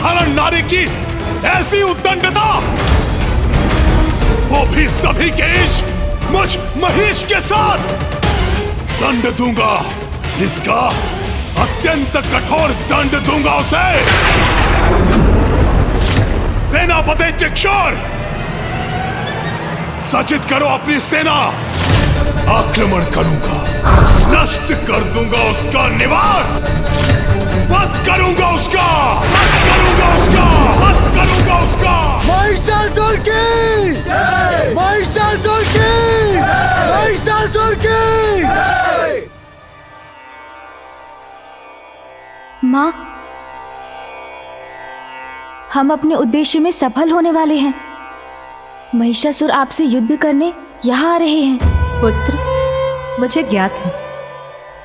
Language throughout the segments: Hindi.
साधारण नारी की ऐसी उद्दंडता, वो भी सभी के इश्क मुझ महिष के साथ। दंड दूंगा, इसका अत्यंत कठोर दंड दूंगा उसे। सेनापति चिक्षुर, सचित करो अपनी सेना। आक्रमण करूंगा, नष्ट कर दूंगा उसका निवास, वध करूंगा उसका, वध करूंगा उसका, वध करूंगा उसका। महिषासुर की, महिषासुर की, महिषासुर की। माँ, हम अपने उद्देश्य में सफल होने वाले हैं। महिषासुर आपसे युद्ध करने यहाँ आ रहे हैं। पुत्र, मुझे ज्ञात है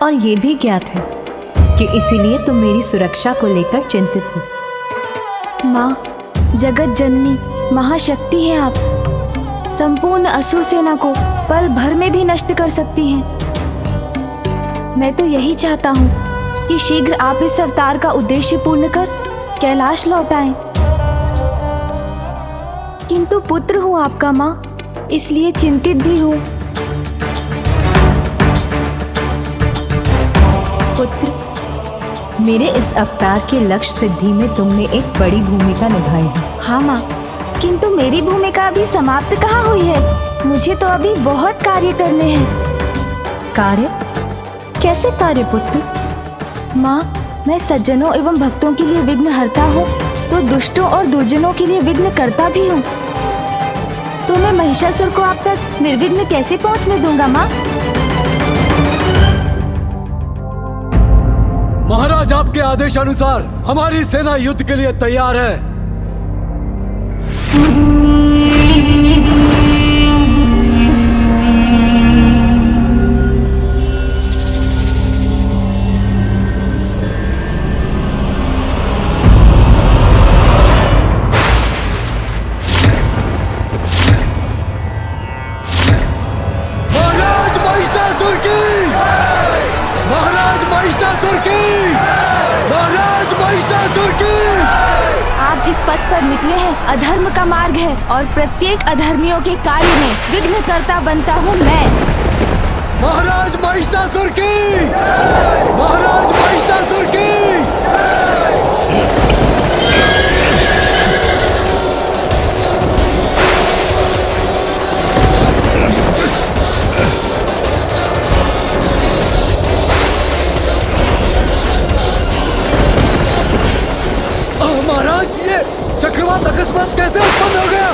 और ये भी ज्ञात है कि इसीलिए तुम मेरी सुरक्षा को लेकर चिंतित हो। माँ, जगत जननी महाशक्ति हैं आप। संपूर्ण असुर सेना को पल भर में भी नष्ट कर सकती हैं। मैं तो यही चाहता हूँ कि शीघ्र आप इस अवतार का उद्देश्य पूर्ण कर कैलाश लौट आएं। किंतु पुत्र हूँ आपका माँ, इसलिए चिंतित भी हूँ। पुत्र, मेरे इस अवतार के लक्ष्य सिद्धि में तुमने एक बड़ी भूमिका निभाई है। हाँ माँ, किंतु मेरी भूमिका अभी समाप्त कहाँ हुई है। मुझे तो अभी बहुत कार्य करने हैं। कार्य? कैसे कार्य पुत्र? माँ, मैं सज्जनों एवं भक्तों के लिए विघ्न हरता हूँ, तो दुष्टों और दुर्जनों के लिए विघ्न करता भी हूँ। तो मैं महिषासुर को आप तक निर्विघ्न कैसे पहुँचने दूंगा माँ? महाराज, आपके आदेश अनुसार हमारी सेना युद्ध के लिए तैयार है। महाराज महिषासुर की, महाराज महिषासुर की, महाराज महिषासुर की। आप जिस पथ पर निकले हैं अधर्म का मार्ग है, और प्रत्येक अधर्मियों के कार्य में विघ्नकर्ता बनता हूँ मैं। महाराज महिषासुर की, महाराज महिषासुर की। महाराज, ये चक्रवात अकस्मात कैसे उत्पन्न हो गया?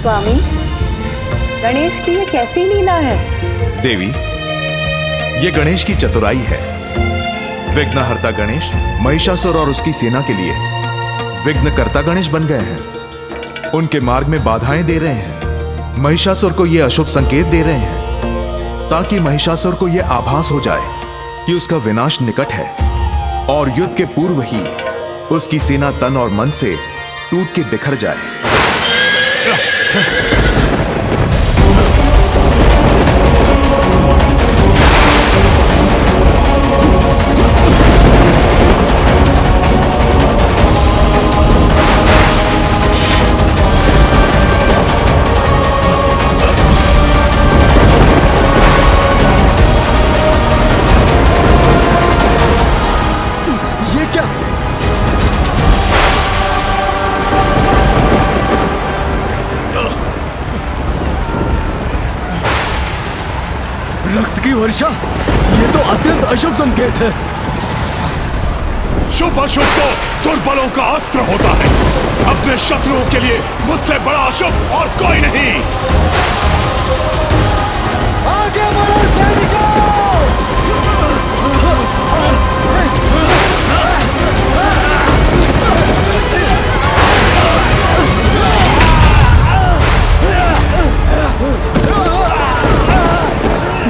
स्वामी, गणेश की ये कैसी लीला है? देवी, ये गणेश की चतुराई है। विघ्नहर्ता गणेश महिषासुर और उसकी सेना के लिए विघ्नकर्ता गणेश बन गए हैं। उनके मार्ग में बाधाएं दे रहे हैं। महिषासुर को ये अशुभ संकेत दे रहे हैं ताकि महिषासुर को यह आभास हो जाए कि उसका विनाश निकट है, और युद्ध के पूर्व ही उसकी सेना तन और मन से टूट के बिखर जाए। ये क्या? रक्त की वर्षा। ये तो अत्यंत अशुभ संकेत है। शुभ अशुभ तो दुर्बलों का अस्त्र होता है। अपने शत्रुओं के लिए मुझसे बड़ा अशुभ और कोई नहीं। आगे बढ़ो सैनिकों!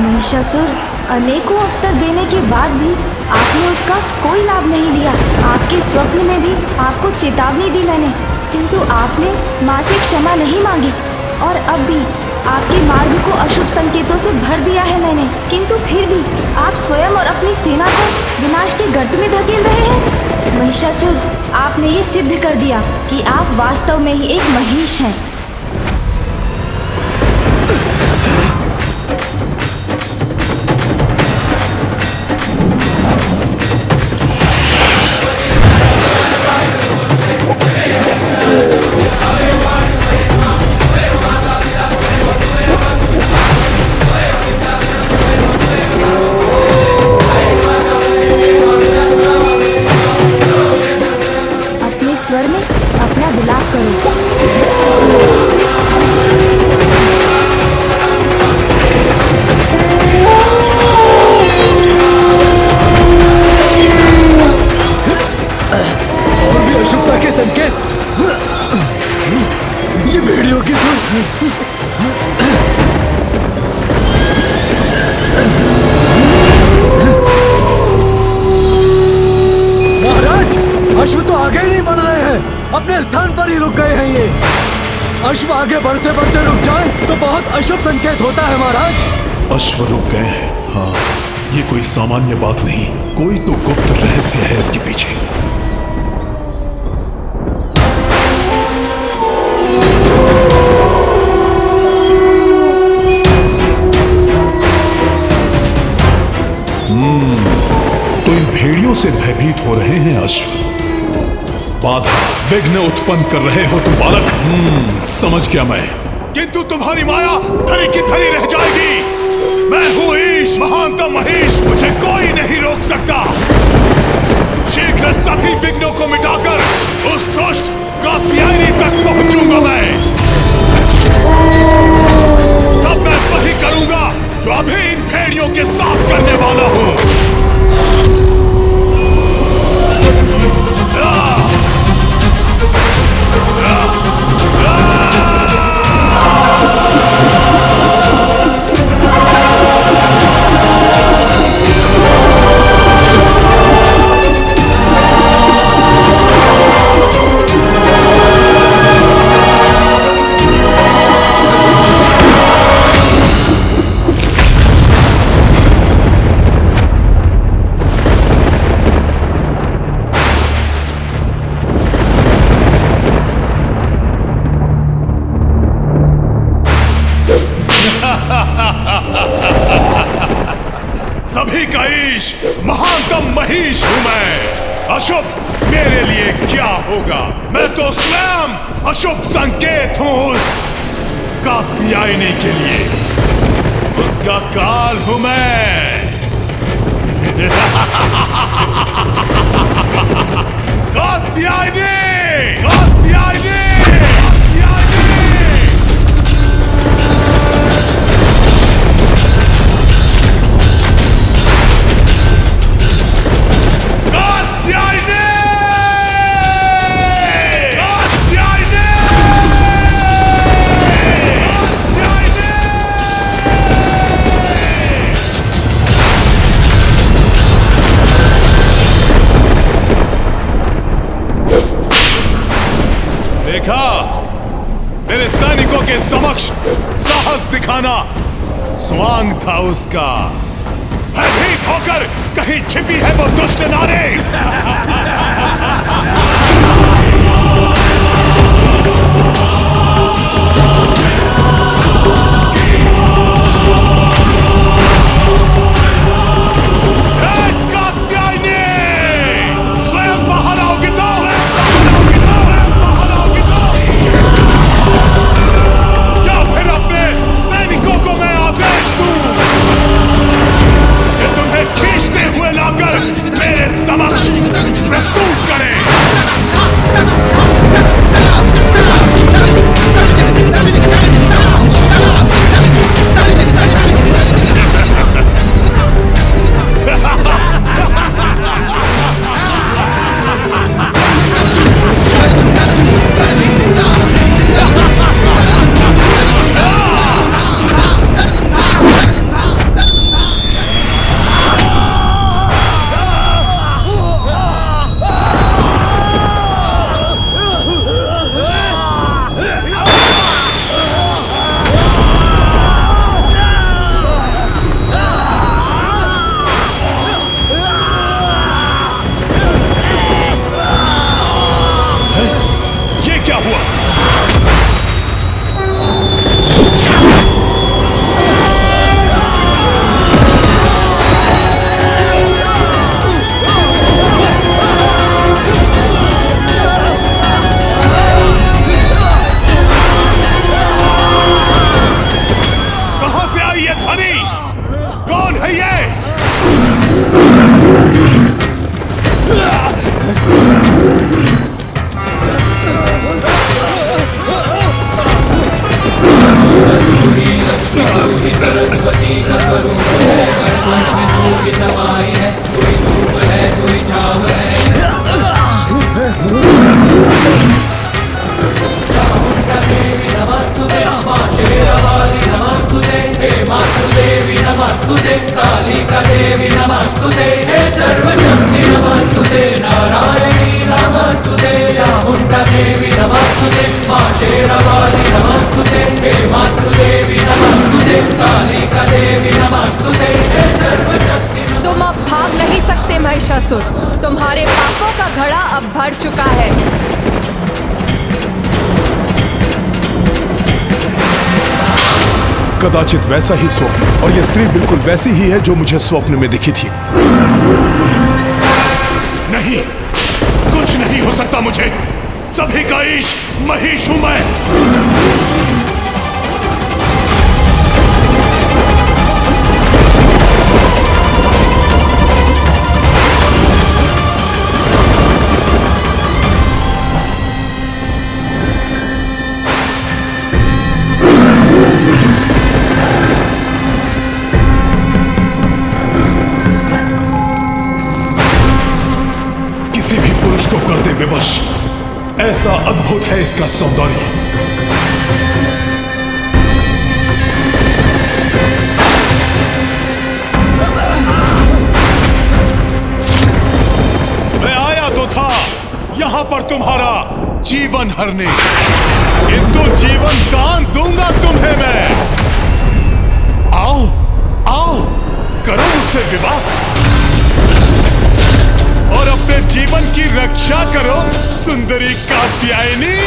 महिषासुर, अनेकों अवसर देने के बाद भी आपने उसका कोई लाभ नहीं लिया। आपके स्वप्न में भी आपको चेतावनी दी मैंने, किंतु आपने माँ से क्षमा नहीं मांगी। और अब भी आपके मार्ग को अशुभ संकेतों से भर दिया है मैंने, किंतु फिर भी आप स्वयं और अपनी सेना को विनाश के गर्त में धकेल रहे हैं। महिषासुर, आपने ये सिद्ध कर दिया कि आप वास्तव में ही एक महिष हैं। स्वर में अपना विलाप करो। और भी अशुभता के संकेत। ये भेड़ियों की सुन। महाराज, अश्व तो आगे ही नहीं बढ़ रहे हैं, अपने स्थान पर ही रुक गए हैं। ये अश्व आगे बढ़ते बढ़ते रुक जाए तो बहुत अशुभ संकेत होता है महाराज। अश्व रुक गए हैं? हाँ, ये कोई सामान्य बात नहीं, कोई तो गुप्त रहस्य है इसके पीछे। तो इन भेड़ियों से भयभीत हो रहे हैं अश्व, बाधा विघ्न उत्पन्न कर रहे हो तुम बालक। समझ गया मैं, किंतु तुम्हारी माया धरी की धरी रह जाएगी। मैं हूं ईश, महानतम महेश, मुझे कोई नहीं रोक सकता। शीघ्र सभी विघ्नों को मिटाकर उस दुष्ट कात्यायनी तक पहुंचूंगा मैं। तब मैं वही करूंगा जो अभी इन भेड़ियों के साथ करने वाला हूं। सभी का ईश, महानतम महिष हूं मैं। अशुभ मेरे लिए क्या होगा? मैं तो स्वयं अशुभ संकेत हूं उस कात्यायनी के लिए, उसका काल हूं मैं। कात्यायनी, कात्यायनी, मेरे सैनिकों के समक्ष साहस दिखाना स्वांग था उसका। भयभीत होकर कहीं छिपी है वो दुष्ट नारी। तुम अब भाग नहीं सकते महिषासुर, तुम्हारे पापों का घड़ा अब भर चुका है। कदाचित वैसा ही स्वप्न, और यह स्त्री बिल्कुल वैसी ही है जो मुझे स्वप्न में दिखी थी। नहीं, कुछ नहीं हो सकता मुझे। सभी का ईश महिष हूं मैं। किसी भी पुरुष को कर दे विवश, ऐसा अद्भुत है इसका सौंदर्य। मैं आया तो था यहां पर तुम्हारा जीवन हरने, किंतु जीवन दान दूंगा तुम्हें मैं। आओ आओ, करो मुझसे विवाह और अपने जीवन की रक्षा करो सुंदरी कात्यायनी।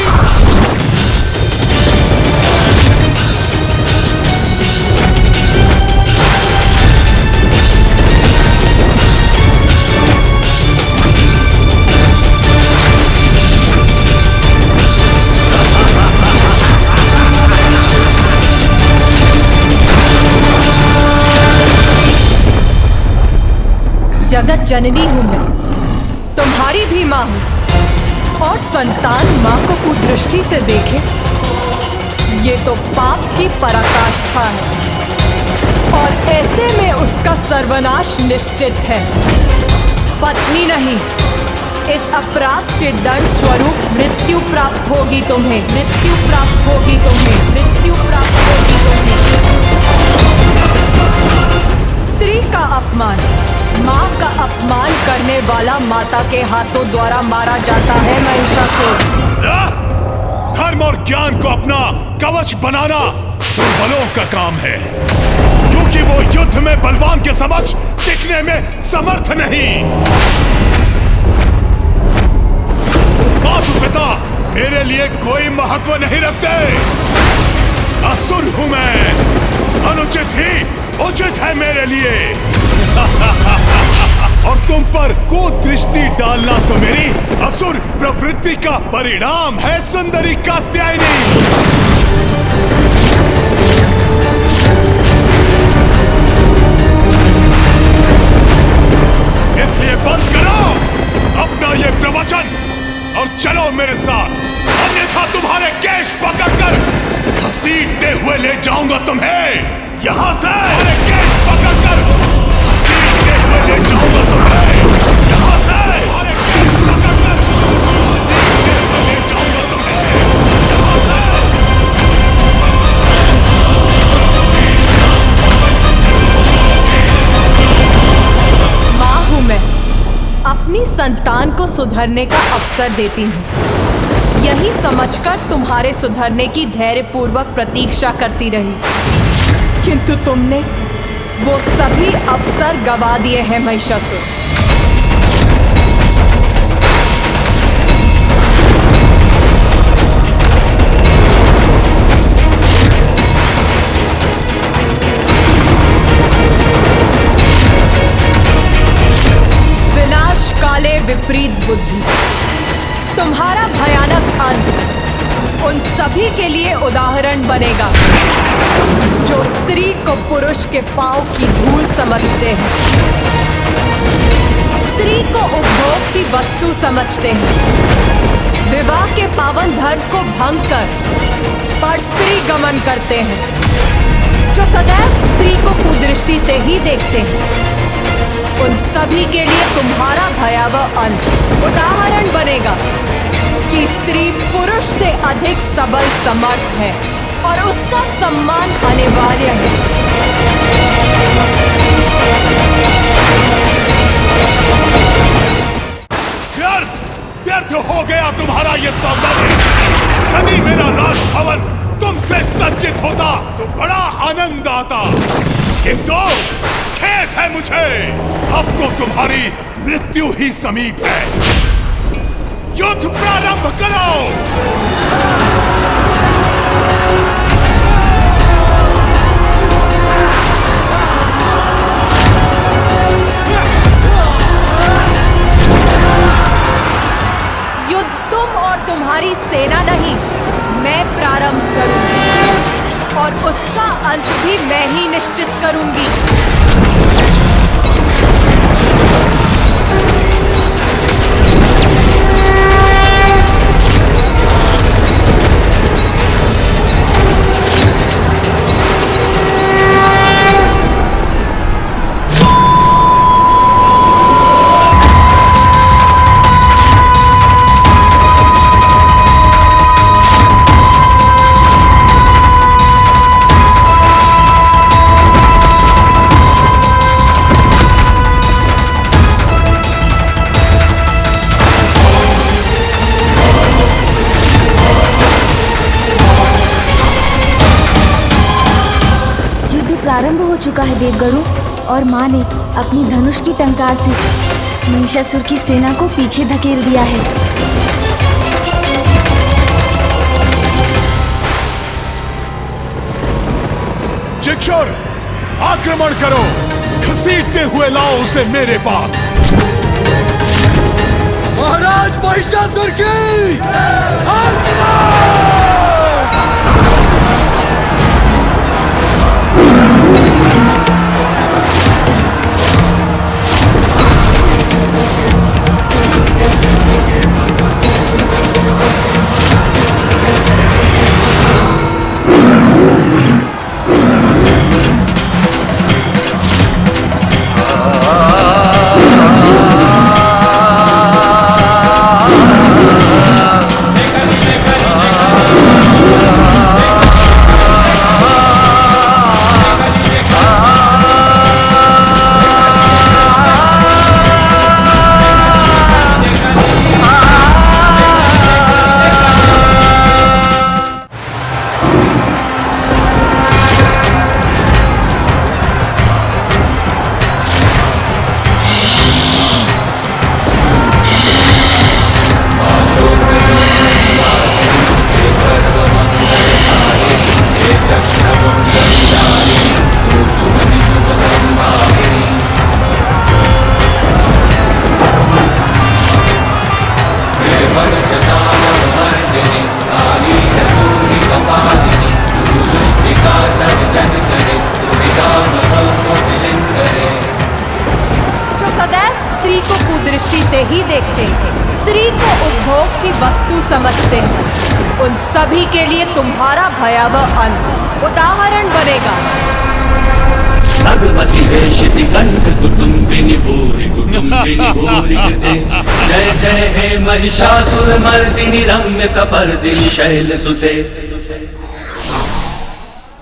जगत जननी हूं मैं, तुम्हारी भी मां हूं, और संतान मां को कुदृष्टि से देखे, ये तो पाप की पराकाष्ठा है, और ऐसे में उसका सर्वनाश निश्चित है। पत्नी नहीं, इस अपराध के दंड स्वरूप मृत्यु प्राप्त होगी तुम्हें, मृत्यु प्राप्त होगी तुम्हें, मृत्यु प्राप्त होगी तुम्हें। स्त्री का अपमान, माँ का अपमान करने वाला माता के हाथों द्वारा मारा जाता है महिषासुर। धर्म और ज्ञान को अपना कवच बनाना दुर्बलों का काम है, क्योंकि वो युद्ध में बलवान के समक्ष टिकने में समर्थ नहीं। माता पिता मेरे लिए कोई महत्व नहीं रखते। असुर हूं मैं, अनुचित ही उचित है मेरे लिए। और तुम पर कुदृष्टि डालना तो मेरी असुर प्रवृत्ति का परिणाम है सुंदरी कात्यायनी। इसलिए बंद करो अपना ये प्रवचन और चलो मेरे साथ, अन्यथा तुम्हारे केश पकड़कर घसीटते हुए ले जाऊंगा तुम्हें यहां से। केश पकड़कर घसीटते हुए ले जाऊंगा तुम्हें यहां से। केश पकड़कर घसीटते हुए ले जाऊंगा तुम्हें यहां से। मां हूं मैं, अपनी संतान को सुधरने का अवसर देती हूँ, यही समझकर तुम्हारे सुधरने की धैर्यपूर्वक प्रतीक्षा करती रही, किंतु तुमने वो सभी अवसर गवा दिए हैं महिषासुर। विनाश काले विपरीत बुद्धि, तुम्हारा भयानक अंत उन सभी के लिए उदाहरण बनेगा जो स्त्री को पुरुष के पांव की धूल समझते हैं, स्त्री को उपभोग की वस्तु समझते हैं, विवाह के पावन धर्म को भंग कर पर स्त्री गमन करते हैं, जो सदैव स्त्री को कुदृष्टि से ही देखते हैं। उन सभी के लिए तुम्हारा भयावह अंत उदाहरण बनेगा कि स्त्री पुरुष से अधिक सबल समर्थ है और उसका सम्मान अनिवार्य है। ये सौदागर, यदि मेरा राजभवन तुमसे सज्जित होता तो बड़ा आनंद आता, किंतु खेद है मुझे, अब तो तुम्हारी मृत्यु ही समीप है। युद्ध प्रारंभ करो। युद्ध तुम और तुम्हारी सेना नहीं, मैं प्रारंभ करूंगी और उसका अंत भी मैं ही निश्चित करूंगी। प्रारंभ हो चुका है देवगणों, और माँ ने अपनी धनुष की टंकार से महिषासुर की सेना को पीछे धकेल दिया है। जिक्षुर, आक्रमण करो, घसीटते हुए लाओ उसे मेरे पास। महाराज महिषासुर की दृष्टि से ही देखते हैं, स्त्री को उपभोग की वस्तु समझते हैं, उन सभी के लिए तुम्हारा भयावह अंत उदाहरण बनेगा। भगवती वेशिति कंठ कुटुंबिनी भूरि कृते, जय जय हे महिषासुर मर्दिनी रम्य कपर्दिनी शैल सुते।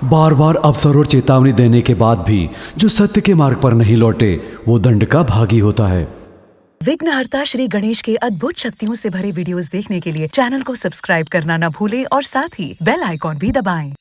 बार बार अवसर और चेतावनी देने के बाद भी जो सत्य के मार्ग पर नहीं लौटे वो दंड का भागी होता है। विघ्नहर्ता श्री गणेश के अद्भुत शक्तियों से भरे वीडियोस देखने के लिए चैनल को सब्सक्राइब करना न भूलें और साथ ही बेल आइकॉन भी दबाएं।